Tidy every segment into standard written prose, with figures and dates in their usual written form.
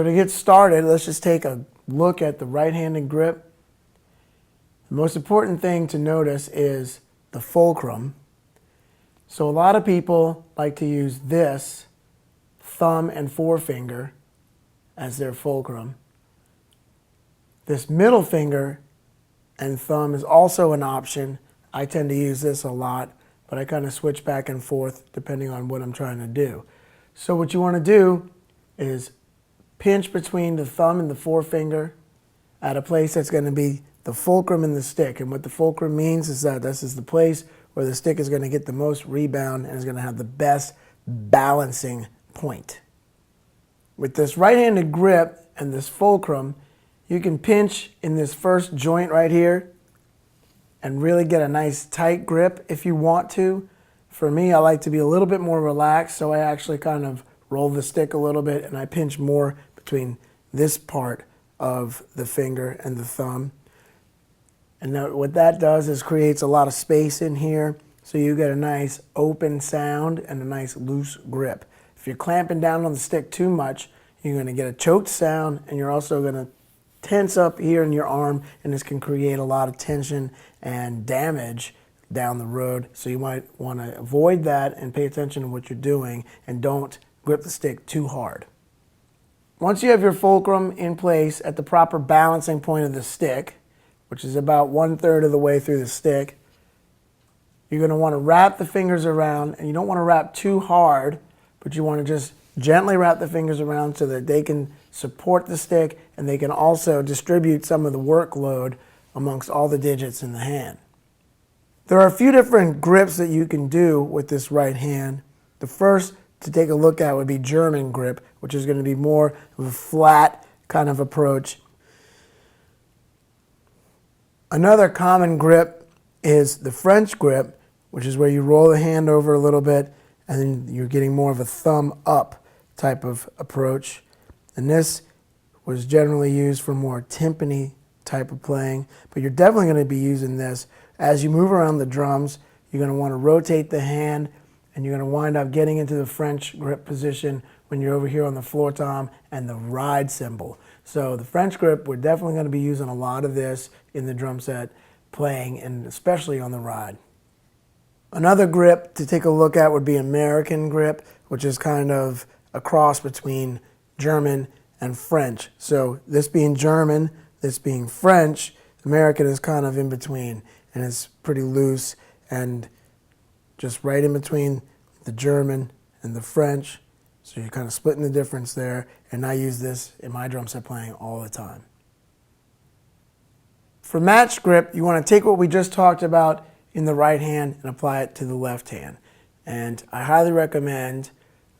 So to get started, let's just take a look at the right-handed grip. The most important thing to notice is the fulcrum. So a lot of people like to use this thumb and forefinger as their fulcrum. This middle finger and thumb is also an option. I tend to use this a lot, but I kind of switch back and forth depending on what I'm trying to do. So what you want to do is pinch between the thumb and the forefinger at a place that's going to be the fulcrum in the stick. And what the fulcrum means is that this is the place where the stick is going to get the most rebound and is going to have the best balancing point. With this right-handed grip and this fulcrum, you can pinch in this first joint right here and really get a nice tight grip if you want to. For me, I like to be a little bit more relaxed, so I actually kind of roll the stick a little bit and I pinch more between this part of the finger and the thumb. And now what that does is creates a lot of space in here, so you get a nice open sound and a nice loose grip. If you're clamping down on the stick too much, you're going to get a choked sound, and you're also going to tense up here in your arm, and this can create a lot of tension and damage down the road. So you might want to avoid that and pay attention to what you're doing, and don't grip the stick too hard. Once you have your fulcrum in place at the proper balancing point of the stick, which is about 1/3 of the way through the stick, you're going to want to wrap the fingers around, and you don't want to wrap too hard, but you want to just gently wrap the fingers around so that they can support the stick and they can also distribute some of the workload amongst all the digits in the hand. There are a few different grips that you can do with this right hand. The first to take a look at would be German grip, which is going to be more of a flat kind of approach. Another common grip is the French grip, which is where you roll the hand over a little bit and then you're getting more of a thumb up type of approach. And this was generally used for more timpani type of playing, but you're definitely going to be using this as you move around the drums. You're going to want to rotate the hand, and you're going to wind up getting into the French grip position when you're over here on the floor tom and the ride cymbal. So the French grip, we're definitely going to be using a lot of this in the drum set playing, and especially on the ride. Another grip to take a look at would be American grip, which is kind of a cross between German and French. So this being German, this being French, American is kind of in between, and it's pretty loose and just right in between the German and the French. So you're kind of splitting the difference there, and I use this in my drum set playing all the time. For match grip, you want to take what we just talked about in the right hand and apply it to the left hand. And I highly recommend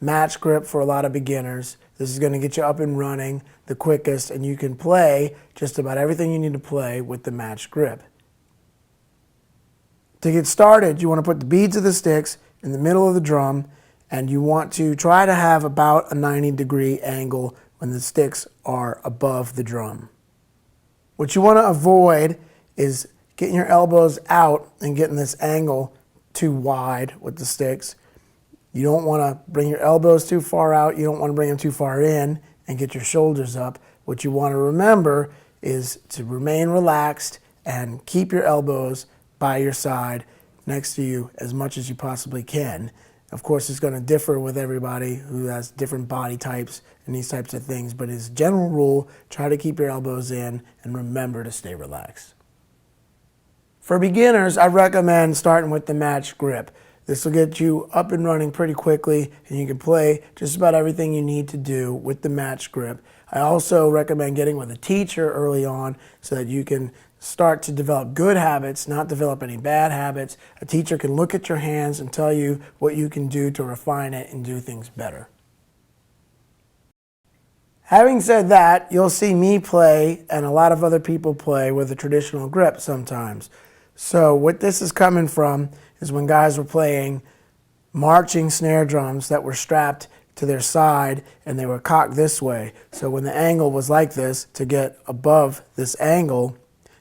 match grip for a lot of beginners. This is going to get you up and running the quickest, and you can play just about everything you need to play with the match grip. To get started, you want to put the beads of the sticks in the middle of the drum, and you want to try to have about a 90-degree angle when the sticks are above the drum. What you want to avoid is getting your elbows out and getting this angle too wide with the sticks. You don't want to bring your elbows too far out. You don't want to bring them too far in and get your shoulders up. What you want to remember is to remain relaxed and keep your elbows by your side next to you as much as you possibly can. Of course, it's going to differ with everybody who has different body types and these types of things, but as a general rule, try to keep your elbows in and remember to stay relaxed. For beginners, I recommend starting with the match grip. This will get you up and running pretty quickly, and you can play just about everything you need to do with the match grip. I also recommend getting with a teacher early on so that you can start to develop good habits, not develop any bad habits. A teacher can look at your hands and tell you what you can do to refine it and do things better. Having said that, you'll see me play and a lot of other people play with a traditional grip sometimes. So what this is coming from is when guys were playing marching snare drums that were strapped to their side and they were cocked this way. So when the angle was like this, to get above this angle,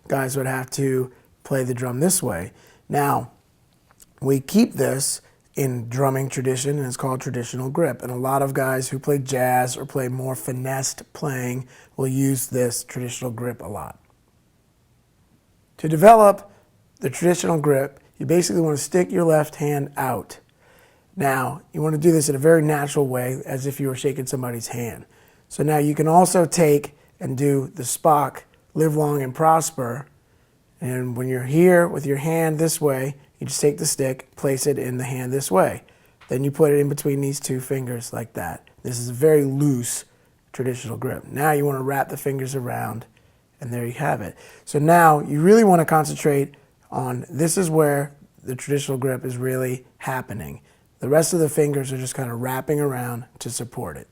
guys would have to play the drum this way. Now, we keep this in drumming tradition, and it's called traditional grip. And a lot of guys who play jazz or play more finessed playing will use this traditional grip a lot. To develop the traditional grip, you basically want to stick your left hand out. Now, you want to do this in a very natural way, as if you were shaking somebody's hand. So now you can also take and do the Spock, live long and prosper. And when you're here with your hand this way, you just take the stick, place it in the hand this way. Then you put it in between these two fingers like that. This is a very loose traditional grip. Now you want to wrap the fingers around, and there you have it. So now you really want to concentrate on, this is where the traditional grip is really happening. The rest of the fingers are just kind of wrapping around to support it.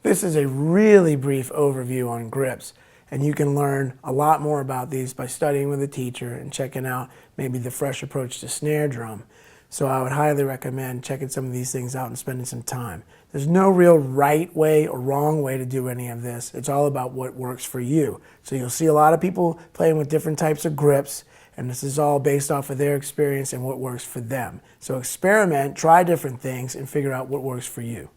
This is a really brief overview on grips, and you can learn a lot more about these by studying with a teacher and checking out maybe the fresh approach to snare drum. So I would highly recommend checking some of these things out and spending some time. There's no real right way or wrong way to do any of this. It's all about what works for you. So you'll see a lot of people playing with different types of grips, and this is all based off of their experience and what works for them. So experiment, try different things, and figure out what works for you.